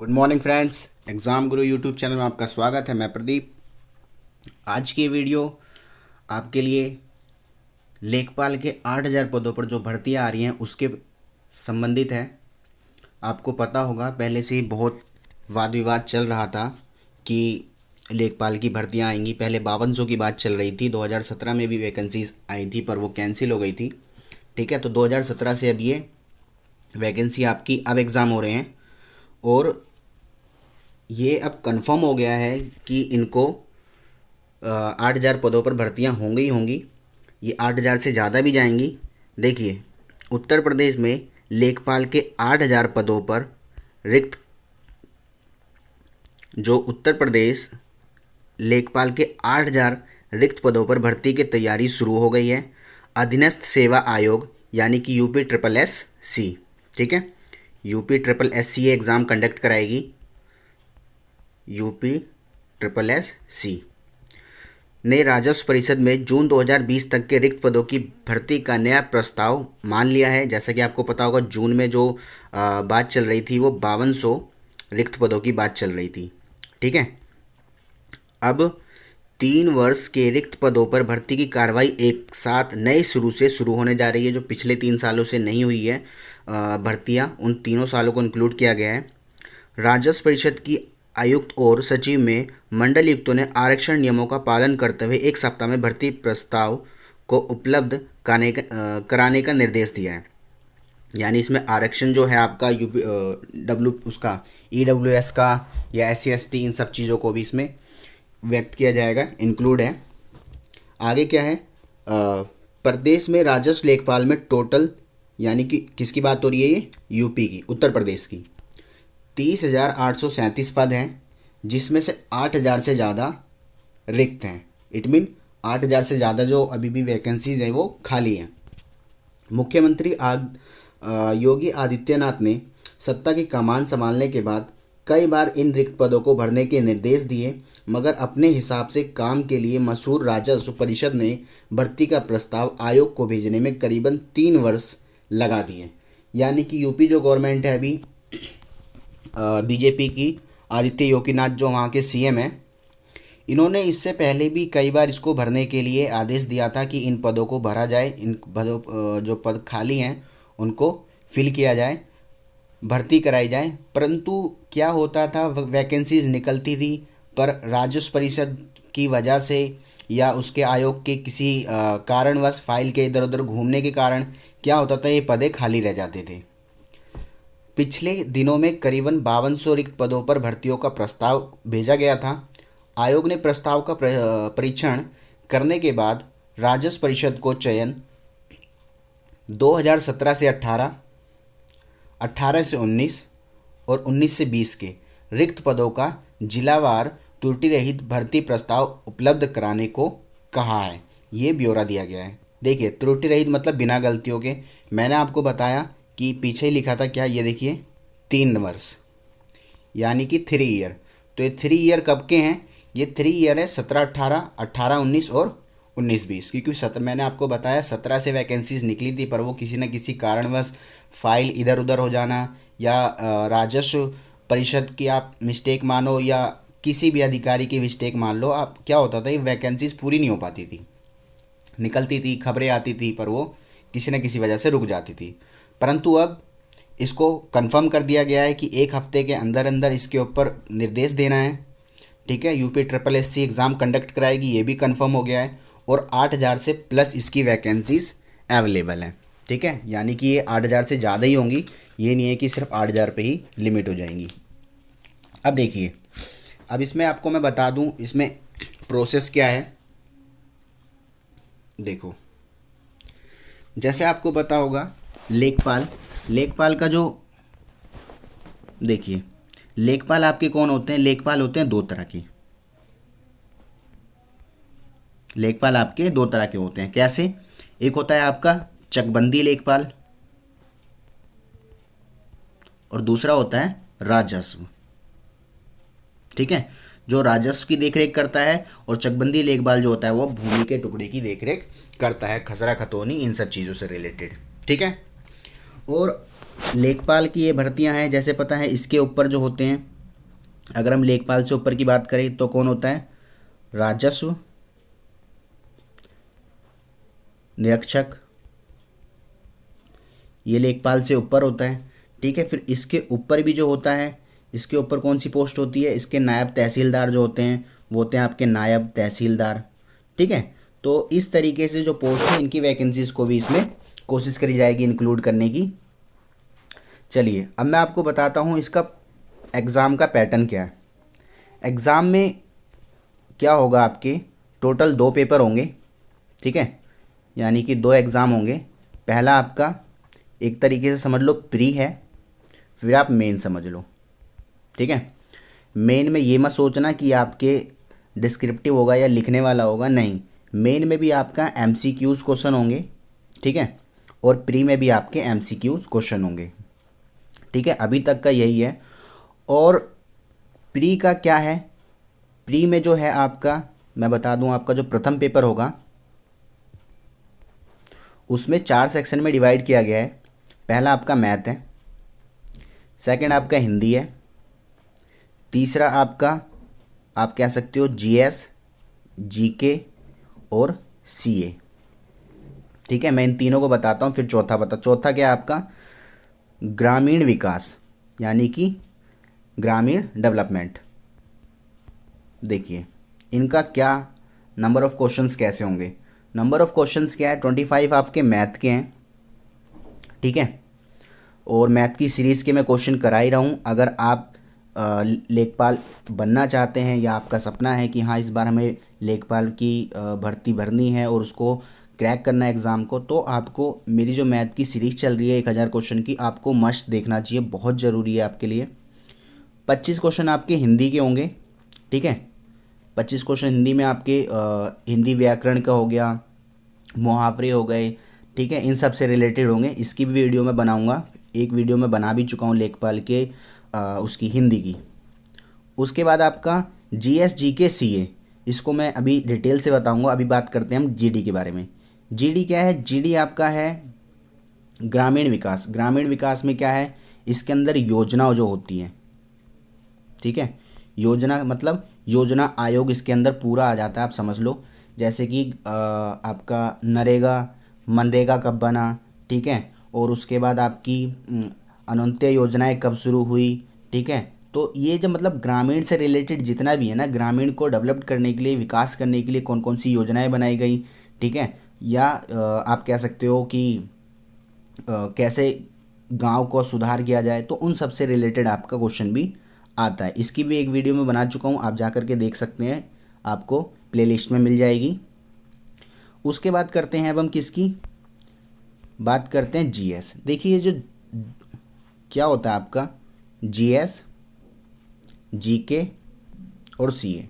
Good morning friends, exam गुरु YouTube channel में आपका स्वागत है। मैं प्रदीप। आज की वीडियो आपके लिए लेखपाल के 8,000 पदों पर जो भर्तियां आ रही हैं उसके संबंधित है। आपको पता होगा पहले से ही बहुत वाद विवाद चल रहा था कि लेखपाल की भर्तियां आएंगी। पहले 5200 की बात चल रही थी, 2017 में भी वैकेंसीज आई थी पर वो कैंसिल हो गई थी। ठीक है, तो 2017 से अब ये वैकेंसी आपकी अब एग्ज़ाम हो रहे हैं और ये अब कंफर्म हो गया है कि इनको 8,000 पदों पर भर्तियां होंगी ही होंगी। ये 8,000 से ज़्यादा भी जाएंगी। देखिए, उत्तर प्रदेश में लेखपाल के 8,000 पदों पर रिक्त जो उत्तर प्रदेश लेखपाल के 8,000 रिक्त पदों पर भर्ती की तैयारी शुरू हो गई है। अधीनस्थ सेवा आयोग यानी कि यूपी ट्रिपल एस सी, ठीक है, UP triple S C exam conduct कराएगी। यूपी ट्रिपल एस सी ने राजस्व परिषद में जून 2020 तक के रिक्त पदों की भर्ती का नया प्रस्ताव मान लिया है। जैसा कि आपको पता होगा, जून में जो बात चल रही थी वो 5200 रिक्त पदों की बात चल रही थी। ठीक है, अब 3 वर्ष के रिक्त पदों पर भर्ती की कार्रवाई एक साथ नए शुरू होने जा रही है। जो पिछले 3 सालों से नहीं हुई है भर्तियां, उन तीनों सालों को इंक्लूड किया गया है। राजस्व परिषद की आयुक्त और सचिव में मंडल युक्तों ने आरक्षण नियमों का पालन करते हुए एक सप्ताह में भर्ती प्रस्ताव को उपलब्ध कराने का निर्देश दिया है। यानी इसमें आरक्षण जो है आपका यूपी उसका EWS का या SC ST इन सब चीज़ों को भी इसमें व्यक्त किया जाएगा, इंक्लूड है। आगे क्या है, प्रदेश में राजस्व लेखपाल में टोटल, यानी कि किसकी बात हो रही है, ये यूपी की, उत्तर प्रदेश की 30,837 पद हैं, जिसमें से 8,000 से ज़्यादा रिक्त हैं। इट मीन 8,000 से ज़्यादा जो अभी भी वैकेंसीज हैं वो खाली हैं। मुख्यमंत्री योगी आदित्यनाथ ने सत्ता की कमान संभालने के बाद कई बार इन रिक्त पदों को भरने के निर्देश दिए, मगर अपने हिसाब से काम के लिए मशहूर राजस्व परिषद ने भर्ती का प्रस्ताव आयोग को भेजने में करीबन 3 वर्ष लगा दिए। यानी कि यूपी जो गवर्नमेंट है अभी बीजेपी की, आदित्य योगीनाथ जो वहाँ के CM हैं, इन्होंने इससे पहले भी कई बार इसको भरने के लिए आदेश दिया था कि इन पदों को भरा जाए, इन पदों जो पद खाली हैं उनको फिल किया जाए, भर्ती कराई जाए। परंतु क्या होता था, वैकेंसीज निकलती थी पर राजस्व परिषद की वजह से या उसके आयोग के किसी कारणवश फाइल के इधर उधर घूमने के कारण क्या होता था, ये पदे खाली रह जाते थे। पिछले दिनों में करीबन 5200 रिक्त पदों पर भर्तियों का प्रस्ताव भेजा गया था। आयोग ने प्रस्ताव का परीक्षण करने के बाद राजस्व परिषद को चयन 2017 से 18, 18 से 19 और 19 से 20 के रिक्त पदों का जिलावार त्रुटि रहित भर्ती प्रस्ताव उपलब्ध कराने को कहा है। ये ब्यौरा दिया गया है। देखिए, त्रुटि रहित मतलब बिना गलतियों के। मैंने आपको बताया कि पीछे ही लिखा था क्या, ये देखिए 3 वर्ष यानी कि 3 ईयर। तो ये 3 ईयर कब के हैं, ये 3 ईयर है 17-18, 18-19 और 19-20। क्योंकि मैंने आपको बताया 17 से वैकेंसीज निकली थी पर वो किसी न किसी कारणवश फाइल इधर उधर हो जाना या राजस्व परिषद की आप मिस्टेक मानो या किसी भी अधिकारी की मिस्टेक मान लो आप, क्या होता था, ये वैकेंसीज पूरी नहीं हो पाती थी, निकलती थी, खबरें आती थी पर वो किसी न किसी वजह से रुक जाती थी। परंतु अब इसको कंफर्म कर दिया गया है कि 1 हफ्ते के अंदर अंदर इसके ऊपर निर्देश देना है। ठीक है, UP triple SC exam conduct कराएगी, ये भी कंफर्म हो गया है। और 8,000 से प्लस इसकी वैकेंसीज अवेलेबल हैं। ठीक है, यानी कि ये 8,000 से ज़्यादा ही होंगी, ये नहीं है कि सिर्फ 8,000 पे ही लिमिट हो जाएंगी। अब देखिए, अब इसमें आपको मैं बता दूं इसमें प्रोसेस क्या है। देखो, जैसे आपको पता होगा लेखपाल का जो, देखिए, लेखपाल आपके कौन होते हैं, लेखपाल होते हैं 2 तरह के। लेखपाल आपके 2 तरह के होते हैं। कैसे, एक होता है आपका चकबंदी लेखपाल और दूसरा होता है राजस्व। ठीक है, जो राजस्व की देखरेख करता है और चकबंदी लेखपाल जो होता है वो भूमि के टुकड़े की देखरेख करता है, खसरा खतौनी इन सब चीज़ों से रिलेटेड। ठीक है, और लेखपाल की ये भर्तियां हैं, जैसे पता है इसके ऊपर जो होते हैं अगर हम लेखपाल से ऊपर की बात करें तो कौन होता है? राजस्व निरीक्षक, ये लेखपाल से ऊपर होता है। ठीक है, फिर इसके ऊपर भी जो होता है, इसके ऊपर कौन सी पोस्ट होती है? इसके नायब तहसीलदार जो होते हैं वो होते हैं आपके नायब तहसीलदार। ठीक है, तो इस तरीके से जो पोस्ट है इनकी वैकेंसीज को भी इसमें कोशिश करी जाएगी इंक्लूड करने की। चलिए अब मैं आपको बताता हूँ इसका एग्ज़ाम का पैटर्न क्या है। एग्ज़ाम में क्या होगा, आपके टोटल 2 पेपर होंगे। ठीक है, यानी कि 2 एग्ज़ाम होंगे। पहला आपका एक तरीके से समझ लो प्री है, फिर आप मेन समझ लो। ठीक है, मेन में ये मत सोचना कि आपके डिस्क्रिप्टिव होगा या लिखने वाला होगा, नहीं। मेन में भी आपका एमसीक्यूज़ क्वेश्चन होंगे। ठीक है, और प्री में भी आपके एमसीक्यूज़ क्वेश्चन होंगे। ठीक है, अभी तक का यही है। और प्री का क्या है? प्री में जो है आपका, मैं बता दूं, आपका जो प्रथम पेपर होगा उसमें 4 सेक्शन में डिवाइड किया गया है। पहला आपका मैथ है, सेकंड आपका हिंदी है, तीसरा आपका आप कह सकते हो जीएस, जीके और सीए। ठीक है, मैं इन तीनों को बताता हूँ, फिर चौथा क्या है आपका? ग्रामीण विकास, यानी कि ग्रामीण डेवलपमेंट। देखिए इनका क्या नंबर ऑफ़ क्वेश्चंस कैसे होंगे। नंबर ऑफ़ क्वेश्चंस क्या है? 25 आपके मैथ के हैं। ठीक है, और मैथ की सीरीज़ के मैं क्वेश्चन करा ही रहा हूँ। अगर आप लेखपाल बनना चाहते हैं या आपका सपना है कि हाँ इस बार हमें लेखपाल की भर्ती भरनी है और उसको क्रैक करना है एग्ज़ाम को, तो आपको मेरी जो मैथ की सीरीज़ चल रही है 1000 क्वेश्चन की, आपको मस्ट देखना चाहिए, बहुत ज़रूरी है आपके लिए। 25 क्वेश्चन आपके हिंदी के होंगे। ठीक है, 25 क्वेश्चन हिंदी में आपके हिंदी व्याकरण का हो गया, मुहावरे हो गए। ठीक है, इन सब से रिलेटेड होंगे। इसकी भी वीडियो मैं बनाऊंगा, एक वीडियो मैं बना भी चुका हूँ लेखपाल के उसकी हिंदी की। उसके बाद आपका जीएस, जीके, सीए, इसको मैं अभी डिटेल से बताऊंगा। अभी बात करते हैं हम जीडी के बारे में। जीडी क्या है? जीडी आपका है ग्रामीण विकास। ग्रामीण विकास में क्या है? इसके अंदर योजना जो होती है। ठीक है, योजना मतलब योजना आयोग इसके अंदर पूरा आ जाता है, आप समझ लो। जैसे कि आपका नरेगा, मनरेगा कब बना। ठीक है, और उसके बाद आपकी अनंत्य योजनाएं कब शुरू हुई। ठीक है, तो ये जो मतलब ग्रामीण से रिलेटेड जितना भी है ना, ग्रामीण को डेवलप करने के लिए, विकास करने के लिए कौन कौन सी योजनाएं बनाई गई। ठीक है, या आप कह सकते हो कि कैसे गांव को सुधार किया जाए, तो उन सब से रिलेटेड आपका क्वेश्चन भी आता है। इसकी भी एक वीडियो में बना चुका हूँ, आप जा कर के देख सकते हैं, आपको प्लेलिस्ट में मिल जाएगी। उसके बाद करते हैं अब हम किसकी बात करते हैं? जीएस। देखिए जो क्या होता है आपका जीएस, जीके और सीए।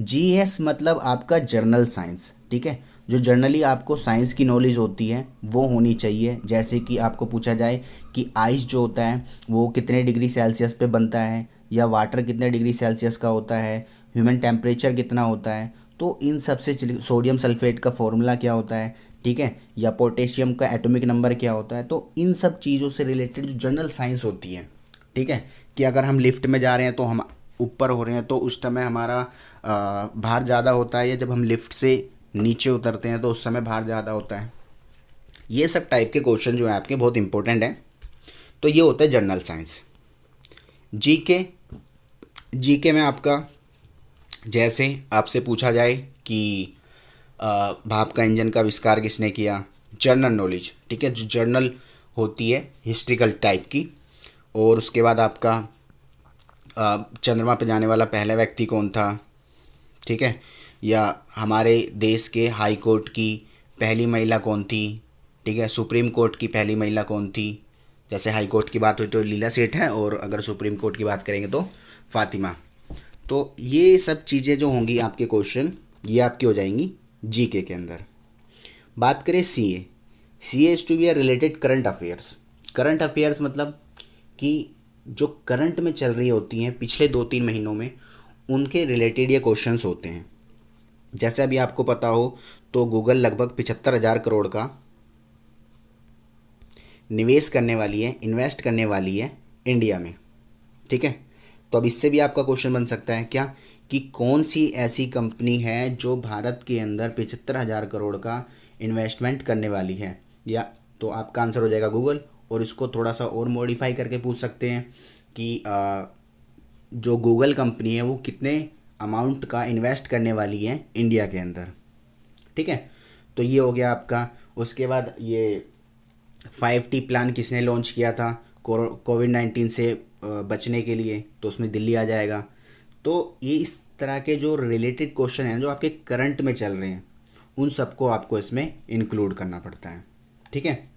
जीएस मतलब आपका जर्नल साइंस। ठीक है, जो जर्नली आपको साइंस की नॉलेज होती है वो होनी चाहिए। जैसे कि आपको पूछा जाए कि आइस जो होता है वो कितने डिग्री सेल्सियस पे बनता है, या वाटर कितने डिग्री सेल्सियस का होता है, ह्यूमन टेम्परेचर कितना होता है, तो इन सब से सोडियम सल्फेट का फॉर्मूला क्या होता है। ठीक है, या पोटेशियम का एटॉमिक नंबर क्या होता है, तो इन सब चीज़ों से रिलेटेड जो जनरल साइंस होती है। ठीक है, कि अगर हम लिफ्ट में जा रहे हैं तो हम ऊपर हो रहे हैं तो उस समय हमारा भार ज़्यादा होता है, या जब हम लिफ्ट से नीचे उतरते हैं तो उस समय भार ज़्यादा होता है। ये सब टाइप के क्वेश्चन जो हैं आपके बहुत इंपॉर्टेंट हैं। तो ये होता है जनरल साइंस। जीके, जीके में आपका जैसे आपसे पूछा जाए कि भाप का इंजन का आविष्कार किसने किया, जनरल नॉलेज। ठीक है, जो जर्नल होती है हिस्ट्रिकल टाइप की। और उसके बाद आपका चंद्रमा पे जाने वाला पहला व्यक्ति कौन था। ठीक है, या हमारे देश के हाई कोर्ट की पहली महिला कौन थी। ठीक है, सुप्रीम कोर्ट की पहली महिला कौन थी। जैसे हाई कोर्ट की बात हुई तो लीला सेठ हैं, और अगर सुप्रीम कोर्ट की बात करेंगे तो फातिमा। तो ये सब चीज़ें जो होंगी आपके क्वेश्चन, ये आपकी हो जाएंगी जीके के अंदर। बात करें CA. CA is to be related current affairs. Current affairs मतलब कि जो करंट में चल रही होती हैं पिछले 2-3 महीनों में, उनके रिलेटेड ये क्वेश्चंस होते हैं। जैसे अभी आपको पता हो तो गूगल लगभग 75,000 करोड़ का निवेश करने वाली है, इन्वेस्ट करने वाली है इंडिया में। ठीक है, तो अब इससे भी आपका क्वेश्चन बन सकता है क्या, कि कौन सी ऐसी कंपनी है जो भारत के अंदर 75,000 करोड़ का इन्वेस्टमेंट करने वाली है, या तो आपका आंसर हो जाएगा गूगल। और इसको थोड़ा सा और मॉडिफाई करके पूछ सकते हैं कि जो गूगल कंपनी है वो कितने अमाउंट का इन्वेस्ट करने वाली है इंडिया के अंदर। ठीक है, तो ये हो गया आपका। उसके बाद ये 5T प्लान किसने लॉन्च किया था कोविड-19 से बचने के लिए, तो उसमें दिल्ली आ जाएगा। तो ये इस तरह के जो रिलेटेड क्वेश्चन हैं जो आपके करंट में चल रहे हैं, उन सबको आपको इसमें इंक्लूड करना पड़ता है। ठीक है,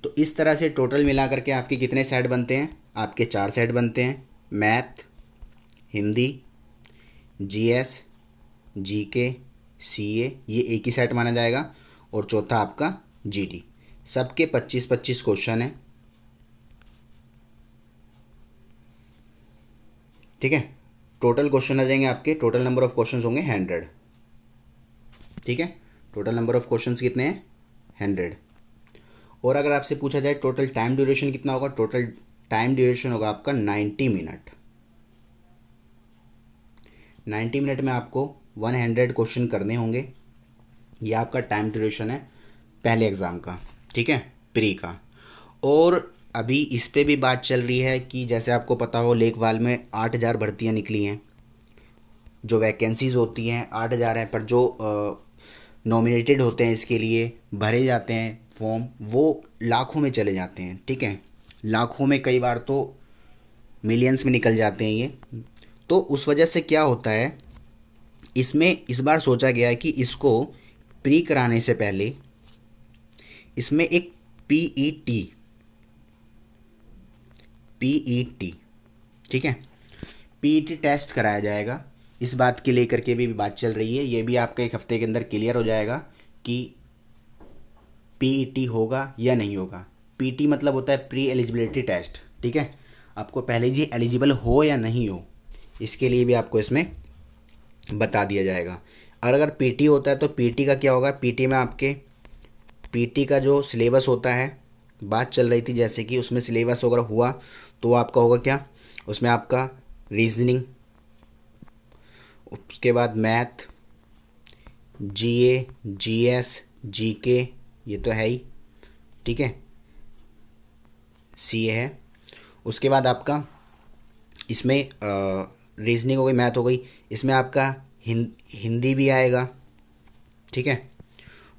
तो इस तरह से टोटल मिला करके आपके कितने सेट बनते हैं, आपके 4 सेट बनते हैं। Math, Hindi, GS, GK, CA, ये एक ही सेट माना जाएगा। और चौथा आपका जीडी। सबके 25-25 क्वेश्चन हैं। ठीक है, टोटल क्वेश्चन आ जाएंगे आपके, टोटल नंबर ऑफ क्वेश्चन होंगे 100। ठीक है, टोटल नंबर ऑफ क्वेश्चन कितने हैं, 100। और अगर आपसे पूछा जाए टोटल टाइम ड्यूरेशन कितना होगा, टोटल टाइम ड्यूरेशन होगा आपका 90 मिनट। 90 मिनट में आपको 100 क्वेश्चन करने होंगे। ये आपका टाइम ड्यूरेशन है पहले एग्ज़ाम का। ठीक है, प्री का। और अभी इस पे भी बात चल रही है कि जैसे आपको पता हो लेखपाल में 8,000 भर्तियाँ निकली हैं। जो वैकेंसीज़ होती हैं 8,000 हैं, पर जो नॉमिनेटेड होते हैं इसके लिए भरे जाते हैं फॉर्म, वो लाखों में चले जाते हैं। ठीक है, लाखों में, कई बार तो मिलियंस में निकल जाते हैं ये। तो उस वजह से क्या होता है, इसमें इस बार सोचा गया है कि इसको प्री कराने से पहले इसमें एक पीईटी, ठीक है, पीईटी टेस्ट कराया जाएगा। इस बात के लेकर के भी बात चल रही है, ये भी आपका 1 हफ्ते के अंदर क्लियर हो जाएगा कि पीईटी होगा या नहीं होगा। पीटी मतलब होता है प्री एलिजिबिलिटी टेस्ट। ठीक है, आपको पहले जी एलिजिबल हो या नहीं हो, इसके लिए भी आपको इसमें बता दिया जाएगा। और अगर पीटी होता है तो पीटी का क्या होगा, पीटी में आपके पीटी का जो सिलेबस होता है, बात चल रही थी जैसे कि उसमें सिलेबस वगैरह हुआ, तो आपका होगा क्या, उसमें आपका रीजनिंग, उसके बाद मैथ, जीए, जीएस, जीके, ये तो है ही। ठीक है, सीए है। उसके बाद आपका इसमें रीजनिंग हो गई, मैथ हो गई, इसमें आपका हिंदी भी आएगा। ठीक है,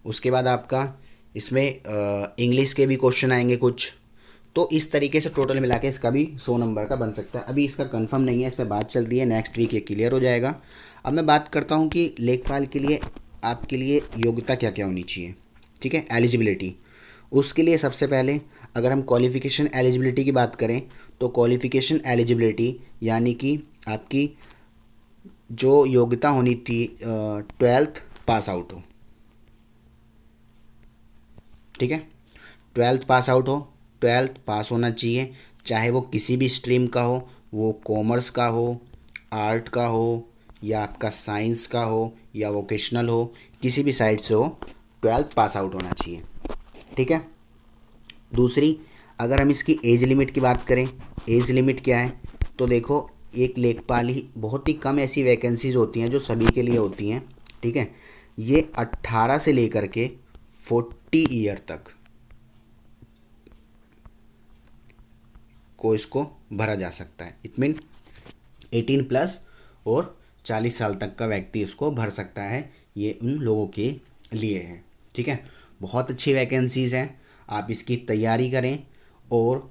उसके बाद आपका इसमें इंग्लिश के भी क्वेश्चन आएंगे कुछ। तो इस तरीके से टोटल मिला के इसका भी 100 नंबर का बन सकता है। अभी इसका कंफर्म नहीं है, इस पर बात चल रही है, नेक्स्ट वीक ये क्लियर हो जाएगा। अब मैं बात करता हूँ कि लेखपाल के लिए आपके लिए योग्यता क्या क्या होनी चाहिए। ठीक है, एलिजिबिलिटी। उसके लिए सबसे पहले अगर हम क्वालिफ़िकेशन एलिजिबिलिटी की बात करें, तो क्वालिफ़िकेशन एलिजिबिलिटी यानी कि आपकी जो योग्यता होनी थी 12th पास आउट हो। ठीक है, 12th पास आउट हो, 12th पास होना चाहिए, चाहे वो किसी भी स्ट्रीम का हो, वो कॉमर्स का हो, आर्ट का हो, या आपका साइंस का हो, या वोकेशनल हो, किसी भी साइड से हो, 12th पास आउट होना चाहिए। ठीक है, दूसरी अगर हम इसकी एज लिमिट की बात करें, एज लिमिट क्या है, तो देखो एक लेखपाल ही, बहुत ही कम ऐसी वैकेंसीज होती हैं जो सभी के लिए होती हैं। ठीक है, ये 18 से लेकर के 40 ईयर तक को इसको भरा जा सकता है। इट मीन 18+ और 40 साल तक का व्यक्ति इसको भर सकता है, ये उन लोगों के लिए है। ठीक है, बहुत अच्छी वैकेंसीज़ हैं, आप इसकी तैयारी करें और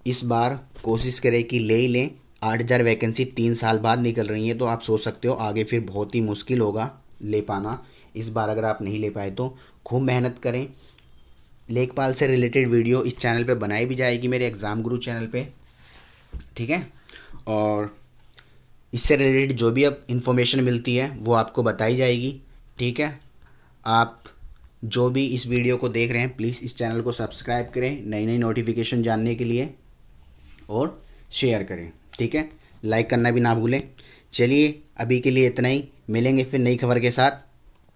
इस बार कोशिश करें कि ले ही लें। 8,000 वैकेंसी 3 साल बाद निकल रही है, तो आप सोच सकते हो आगे फिर बहुत ही मुश्किल होगा ले पाना। इस बार अगर आप नहीं ले पाए तो खूब मेहनत करें। लेखपाल से रिलेटेड वीडियो इस चैनल पे बनाई भी जाएगी, मेरे एग्ज़ाम गुरु चैनल पे। ठीक है, और इससे रिलेटेड जो भी अब इन्फॉर्मेशन मिलती है वो आपको बताई जाएगी। ठीक है, आप जो भी इस वीडियो को देख रहे हैं प्लीज़ इस चैनल को सब्सक्राइब करें नई नई नोटिफिकेशन जानने के लिए, और शेयर करें। ठीक है, लाइक करना भी ना भूलें। चलिए अभी के लिए इतना ही, मिलेंगे फिर नई खबर के साथ।